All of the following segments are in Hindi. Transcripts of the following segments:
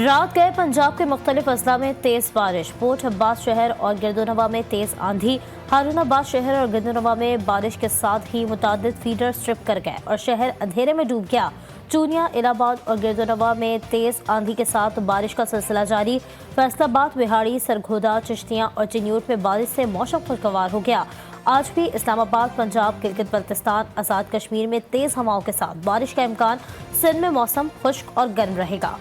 रात गए पंजाब के मुख्तलिफ अजला में तेज बारिश। पोर्ट अब्बास शहर और गिरदोनवा में तेज आंधी। हारूनाबाद शहर और गिरदोनवा में बारिश के साथ ही मुतादिद फीडर स्ट्रिप कर गए और शहर अंधेरे में डूब गया। चूनिया, इलाहाबाद और गिरदोनवा में तेज आंधी के साथ बारिश का सिलसिला जारी। फैसलाबाद, बिहाड़ी, सरगोदा, चिश्तियाँ और चिन्यूट में बारिश से मौसम खुशगवार हो गया। आज भी इस्लामाबाद, पंजाब, गिलगित बल्तिस्तान, आज़ाद कश्मीर में तेज हवाओं के साथ बारिश का इम्कान। सिंध में मौसम खुश्क और गर्म रहेगा।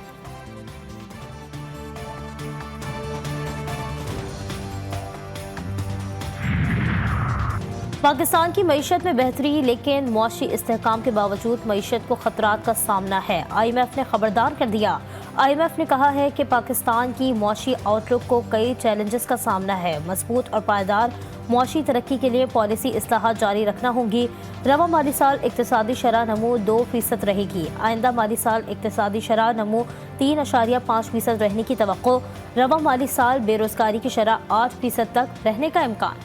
पाकिस्तान की मईशत में बेहतरी, लेकिन मुआशी इस्तेहकाम के बावजूद मईशत को खतरात का सामना है। IMF ने खबरदार कर दिया। IMF ने कहा है कि पाकिस्तान की मुआशी आउटलुक को कई चैलेंजेस का सामना है। मजबूत और पायदार मुआशी तरक्की के लिए पॉलिसी इस्लाहात जारी रखना होंगी। रवा माली साल इक्तिसादी शरह नमू 2% रहेगी। आइंदा माली साल इक्तिसादी शरह नमू 3.5% रहने की तवक्को। रवा माली साल बेरोजगारी की शरह 8% तक रहने का इम्कान।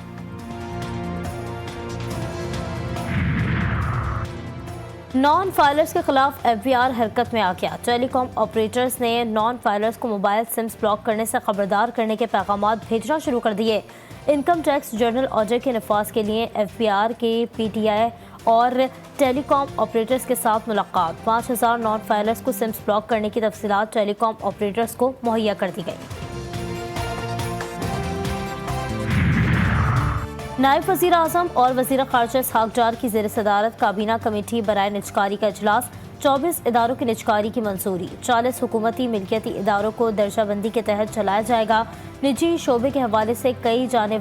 नॉन फाइलर्स के खिलाफ FBR हरकत में आ गया। टेलीकॉम ऑपरेटर्स ने नॉन फाइलर्स को मोबाइल सिम्स ब्लॉक करने से खबरदार करने के पैगामात भेजना शुरू कर दिए। इनकम टैक्स जनरल ऑर्डर के नफाज के लिए FBR के PTI और टेलीकॉम ऑपरेटर्स के साथ मुलाकात। 5000 नॉन फाइलर्स को सिम्स ब्लॉक करने की तफसीलात टेलीकॉम ऑपरेटर्स को मुहैया कर दी गई। नायब वज़ीर आज़म और वज़ीर ख़ारजा इसहाक़ डार की ज़ेर सदारत काबीना कमेटी बराए निजकारी का इजलास। 24 इदारों की निजकारी की मंजूरी। 40 हुकूमती मिल्कियती इदारों को दर्जाबंदी के तहत चलाया जाएगा। निजी शोबे के हवाले से किए जाने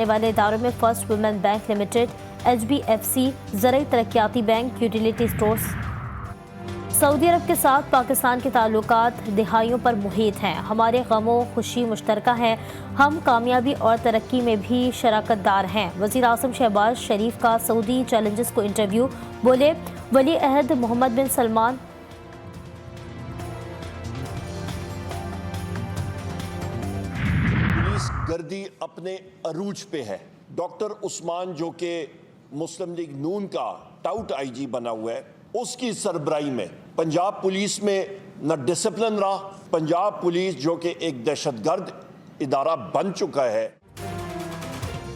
वाले इदारों में first women bank limited, HBFC, ज़रई तरक्याती बैंक, यूटिलिटी स्टोर्स। सऊदी अरब के साथ पाकिस्तान के ताल्लुकात दिहाइयों पर मुहित हैं। हमारे गमों खुशी मुश्तरका हैं। हम कामयाबी और तरक्की में भी शराकतदार हैं। वज़ीर आज़म शहबाज शरीफ का सऊदी चैलेंजेस को इंटरव्यू। बोले, वली अहद मोहम्मद बिन सलमान पुलिस गर्दी अपने अरूज पे है। डॉक्टर उस्मान जो कि मुस्लिम लीग नून का टाउट IG बना हुआ है, उसकी सरबराही में पंजाब पुलिस में न डिसिप्लिन रहा। पंजाब पुलिस जो कि एक दहशतगर्द इदारा बन चुका है।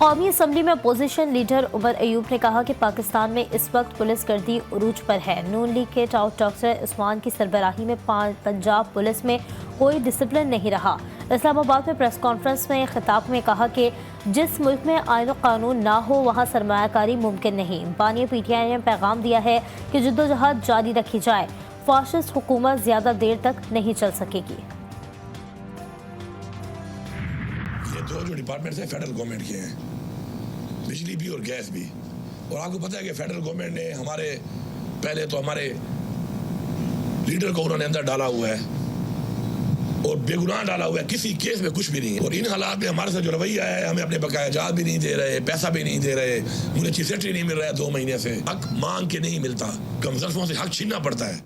कौमी असम्बली में अपोजिशन लीडर उमर अयूब ने कहा कि पाकिस्तान में इस वक्त पुलिस गर्दी उरूज पर है। नून लीग के टाउट डॉक्टर उस्मान की सरबराही में पंजाब पुलिस में कोई डिसिप्लिन नहीं रहा। इस्लामाबाद में प्रेस कॉन्फ्रेंस में खिताब में कहा कि जिस मुल्क में आईन और कानून ना हो वहाँ सरमायाकारी मुमकिन नहीं। बानी PTI ने पैगाम दिया है कि जद्दोजहद जारी रखी जाए। फाशिस्ट हुकूमत ज्यादा देर तक नहीं चल सकेगी। ये दो जो डिपार्टमेंट्स हैं फेडरल गवर्नमेंट के हैं, बिजली भी और गैस भी। और आपको पता है कि फेडरल गवर्नमेंट ने पहले तो हमारे लीडर को उन्होंने अंदर डाला हुआ है और बेगुनाह डाला हुआ है, किसी केस में कुछ भी नहीं है। और इन हालात में हमारे साथ जो रवैया है, हमें अपने बकाया जात भी नहीं दे रहे, पैसा भी नहीं दे रहे, मुझे चीफ सेक्रेटरी नहीं मिल रहा है 2 महीने से। हक मांग के नहीं मिलता, कमजोर से हक छीनना पड़ता है।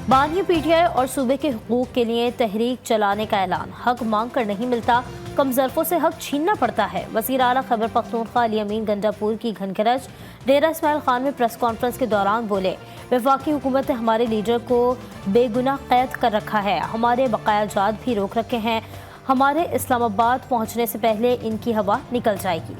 बानी PTI और सूबे के हुकूक के लिए तहरीक चलाने का ऐलान। हक मांग कर नहीं मिलता, कमजरफों से हक छीनना पड़ता है। वज़ीर आला खैबर पख्तूनख्वा अली अमीन गंडापुर की घनगरज। डेरा इस्माइल खान में प्रेस कॉन्फ्रेंस के दौरान बोले, वफाकी हुकूमत ने हमारे लीडर को बेगुनाह कैद कर रखा है, हमारे बकाया जात भी रोक रखे हैं। हमारे इस्लामाबाद पहुंचने से पहले इनकी हवा निकल जाएगी।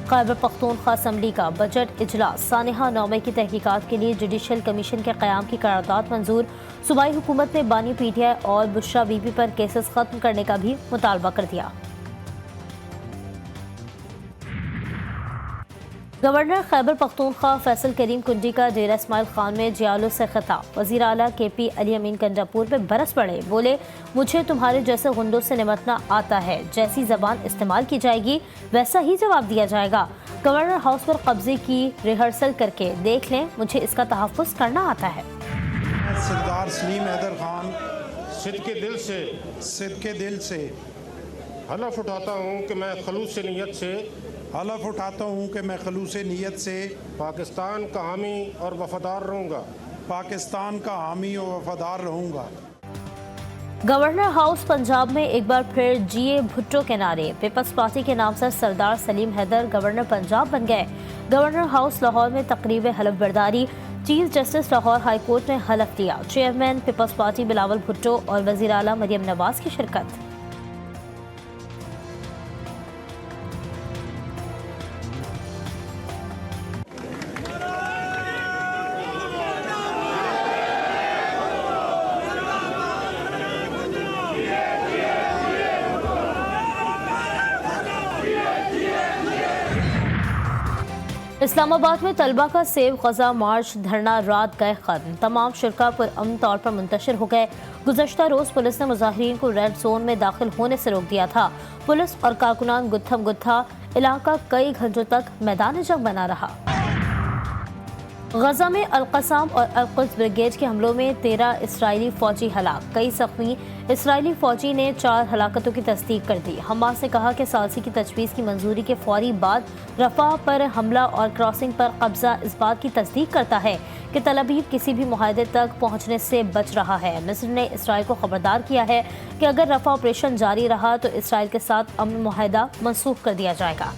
खैबर पख्तूनख्वा असम्बली का बजट इजलास। सानिहा नौमे की तहकीकात के लिए जुडिशल कमीशन के क़याम की करारदाद मंजूर। सूबाई हुकूमत ने बानी PTI और बुशरा बीबी पर केसेस खत्म करने का भी मुतालबा कर दिया। गवर्नर खैबर पख्तूनख्वा फैसल करीम कुंडी का डेरा इस्माइल खान में जियालो से खिताब। वज़ीर आला KP अली अमीन गंडापुर पे बरस पड़े। बोले, मुझे तुम्हारे जैसे गुंडों से निमटना आता है। जैसी जबान इस्तेमाल की जाएगी वैसा ही जवाब दिया जाएगा। गवर्नर हाउस पर कब्जे की रिहर्सल करके देख लें, मुझे इसका तहफ़्फ़ुज़ करना आता है। सरदार सलीम हैदर खान सिद्ध के दिल से हलफ उठाता हूँ कि मैं खलूस नीयत से पाकिस्तान का हामी और वफादार रहूँगा। गवर्नर हाउस पंजाब में एक बार फिर GA भुट्टो के नारे। पीपल्स पार्टी के नाम से सरदार सलीम हैदर गवर्नर पंजाब बन गए। गवर्नर हाउस लाहौर में तकरीब हलफ बर्दारी। Chief justice Lahore high court ने हलफ लिया। Chairman peoples party Bilawal Bhutto और वजीर आला मरियम नवाज की शिरकत। इस्लामाबाद में तलबा का सेव गजा मार्च धरना रात गए खत्म। तमाम शुरा पुरअमन तौर पर मुंतशिर हो गए। गुज़श्ता रोज पुलिस ने मुजाहिरीन को रेड जोन में दाखिल होने से रोक दिया था। पुलिस और कारकुनान गुत्थम गुत्था, इलाका कई घंटों तक मैदान जंग बना रहा। गजा में अल-क़साम और अल-क़ुद्स ब्रिगेड के हमलों में 13 इसराइली फौजी हलाक, कई जख्मी। इसराइली फौजी ने 4 हलाकतों की तस्दीक कर दी। हमास ने कहा कि सालसी की तजवीज़ की मंजूरी के फौरी बाद रफा पर हमला और क्रॉसिंग पर कब्जा इस बात की तस्दीक करता है कि तल अबीब किसी भी मुआहदे तक पहुँचने से बच रहा है। मिस्र ने इसराइल को खबरदार किया है कि अगर रफा ऑपरेशन जारी रहा तो इसराइल के साथ अमन मुआहदा मनसूख कर दिया जाएगा।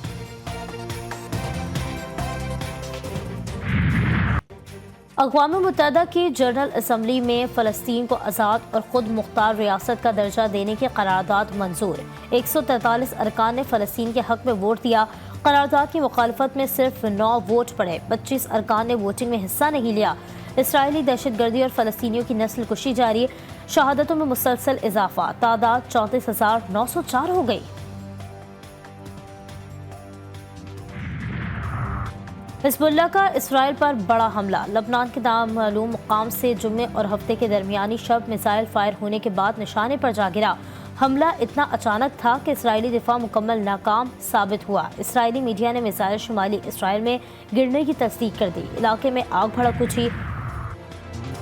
अक़वाम मुत्तहिदा की जनरल असम्बली में फ़लस्तीन को आज़ाद और ख़ुद मुख्तार रियासत का दर्जा देने की करारदाद मंजूर। 143 अरकान ने फ़लस्तीन के हक़ में वोट दिया। करारदाद की मुखालफत में सिर्फ 9 वोट पड़े। 25 अरकान ने वोटिंग में हिस्सा नहीं लिया। इसराइली दहशतगर्दी और फ़लस्तीनियों की नस्ल कुशी जारी। शहादतों में मुसलसल इजाफा, तादाद 34,904 हो गई। हिज़्बुल्लाह का इसराइल पर बड़ा हमला। लबनान के नामालूम मुकाम से जुम्मे और हफ्ते के दरमियानी शब मिसाइल फायर होने के बाद निशाने पर जा गिरा। हमला इतना अचानक था कि इसराइली दिफा मुकम्मल नाकाम साबित हुआ। इसराइली मीडिया ने मिसाइल शुमाली इसराइल में गिरने की तस्दीक कर दी। इलाके में आग भड़क उठी।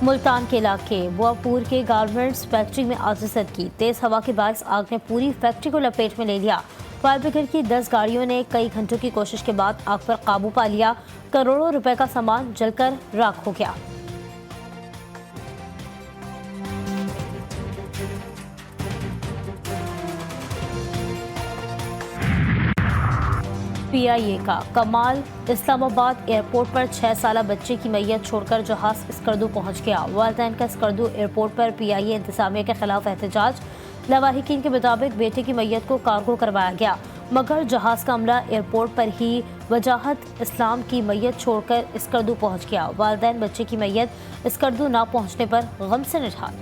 मुल्तान के इलाके बुआपुर के गारमेंट्स फैक्ट्री में आग ज़द की। तेज़ हवा के बायस आग ने पूरी फैक्ट्री को लपेट में ले लिया। फायर ब्रिगेड की 10 गाड़ियों ने कई घंटों की कोशिश के बाद आग पर काबू पा लिया। करोड़ों रुपए का सामान जलकर राख हो गया। PIA का कमाल। इस्लामाबाद एयरपोर्ट पर 6 साला बच्चे की मैयत छोड़कर जहाज स्कर्दू पहुंच गया। वालिदैन का स्कर्दू एयरपोर्ट पर PIA इंतजामिया के खिलाफ एहतजाज। लवाहिकीन के मुताबिक बेटे की मैयत को कार्गो करवाया गया, मगर जहाज का अमला एयरपोर्ट पर ही वजाहत इस्लाम की मैयत छोड़कर स्कर्दू पहुंच गया। वालिदैन बच्चे की मैयत स्कर्दू ना पहुंचने पर गम से निठार।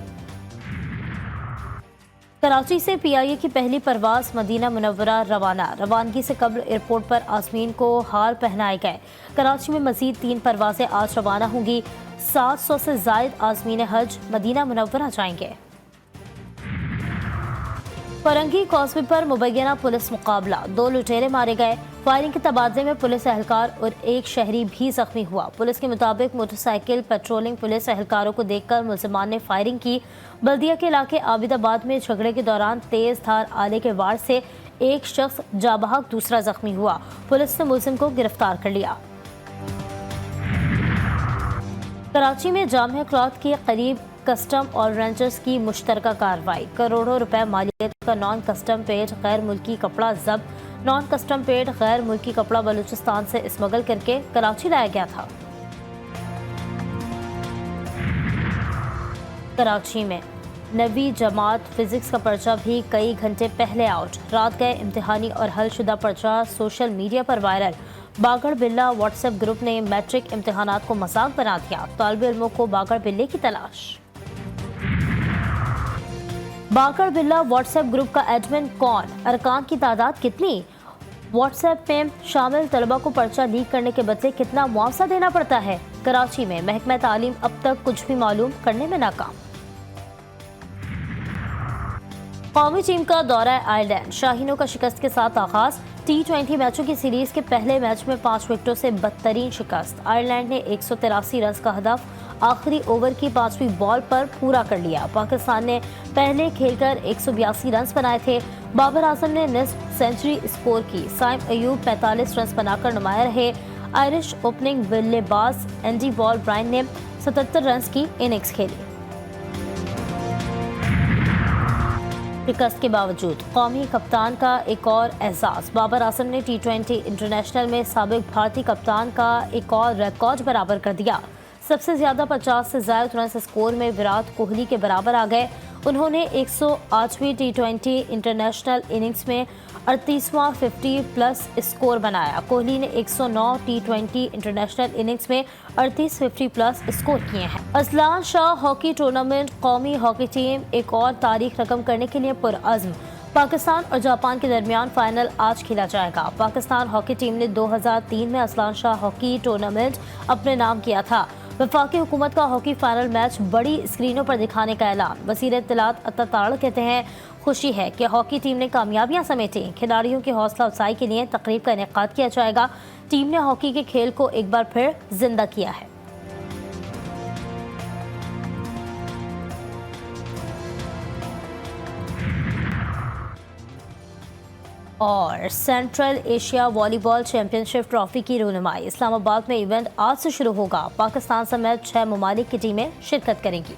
कराची से PIA की पहली परवाज मदीना मुनव्वरा रवाना। रवानगी से कबल एयरपोर्ट पर आज़मीन को हार पहनाए गए। कराची में मजीद 3 परवाजें आज रवाना होंगी। 700 से जायद आज़मीन हज मदीना मुनव्वरा जाएंगे। फरंगी कॉस्वे पर मुबैना पुलिस मुकाबला, 2 लुटेरे मारे गए। फायरिंग के तबादले में पुलिस एहलकार और एक शहरी भी जख्मी हुआ। पुलिस के मुताबिक मोटरसाइकिल पेट्रोलिंग पुलिस एहलकारों को देखकर मुलजिमान ने फायरिंग की। बल्दिया के इलाके आबिदाबाद में झगड़े के दौरान तेज धार आले के वार से एक शख्स जाबहक, दूसरा जख्मी हुआ। पुलिस ने मुलजिम को गिरफ्तार कर लिया। कराची में जामिया क्लॉथ के करीब कस्टम और रेंजर्स की मुश्तरका कार्रवाई। करोड़ों रुपए मालियत का नॉन कस्टम पेड गैर मुल्की कपड़ा जब्त। नॉन कस्टम पेड गैर मुल्की कपड़ा बलूचिस्तान से स्मगल करके कराची लाया गया था। कराची में 9वीं जमात फिजिक्स का पर्चा भी कई घंटे पहले आउट। रात गए इम्तिहानी और हलशुदा पर्चा सोशल मीडिया पर वायरल। बागड़ बिल्ला व्हाट्सएप ग्रुप ने मैट्रिक इम्तिहानात को मजाक बना दिया। तालिब इल्मों को बागड़ बिल्ले की तलाश। बागड़ बिल्ला व्हाट्सएप ग्रुप का एडमिन कौन? अरकान की तादाद कितनी? व्हाट्सएप में शामिल तलबा को पर्चा लीक करने के बदले कितना मुआवजा देना पड़ता है? कराची में महकमा तालीम अब तक कुछ भी मालूम करने में नाकाम। कौमी टीम का दौरा आयरलैंड, शाहीनों का शिकस्त के साथ आगाज। T20 मैचों की सीरीज के पहले मैच में 5 विकेटों से बदतरीन शिकस्त। आयरलैंड ने 183 रन का हदफ आखिरी ओवर की 5वीं बॉल पर पूरा कर लिया। पाकिस्तान ने पहले खेलकर 182 रन बनाए थे। बाबर आजम ने निस्फ सेंचुरी स्कोर की। साइम अयूब 45 रन बनाकर नुमाया रहे। आयरिश ओपनिंग बल्लेबाज एंडी बॉल ब्रायन ने 77 रन की इनिंग्स खेली। शिकस्त के बावजूद कौमी कप्तान का एक और एहसास। बाबर आजम ने T20 इंटरनेशनल में साबिक भारतीय कप्तान का एक और रिकॉर्ड बराबर कर दिया। सबसे ज्यादा 50 से ज्यादा रन स्कोर में विराट कोहली के बराबर आ गए। उन्होंने 108वीं टी20 इंटरनेशनल इनिंग्स में 38वां 50 प्लस स्कोर बनाया। कोहली ने 109 टी20 इंटरनेशनल इनिंग्स में 38 50 प्लस स्कोर किए हैं। अजलान शाह हॉकी टूर्नामेंट कौमी हॉकी टीम एक और तारीख रकम करने के लिए पुरअज़्म। पाकिस्तान और जापान के दरमियान फाइनल आज खेला जाएगा। पाकिस्तान हॉकी टीम ने 2003 में अजलान शाह हॉकी टूर्नामेंट अपने नाम किया था। वफाकी हुकूमत का हॉकी फाइनल मैच बड़ी स्क्रीनों पर दिखाने का ऐलान। वज़ीर इत्तलात अत्ताताड़ कहते हैं, खुशी है कि हॉकी टीम ने कामयाबियां समेटी। खिलाड़ियों की हौसला अफजाई के लिए तकरीब का इनेकाद किया जाएगा। टीम ने हॉकी के खेल को एक बार फिर जिंदा किया है। और central Asia volleyball championship trophy की रूनुमाई इस्लामाबाद में इवेंट आज से शुरू होगा। पाकिस्तान समेत 6 ममालिक की टीमें शिरकत करेंगी।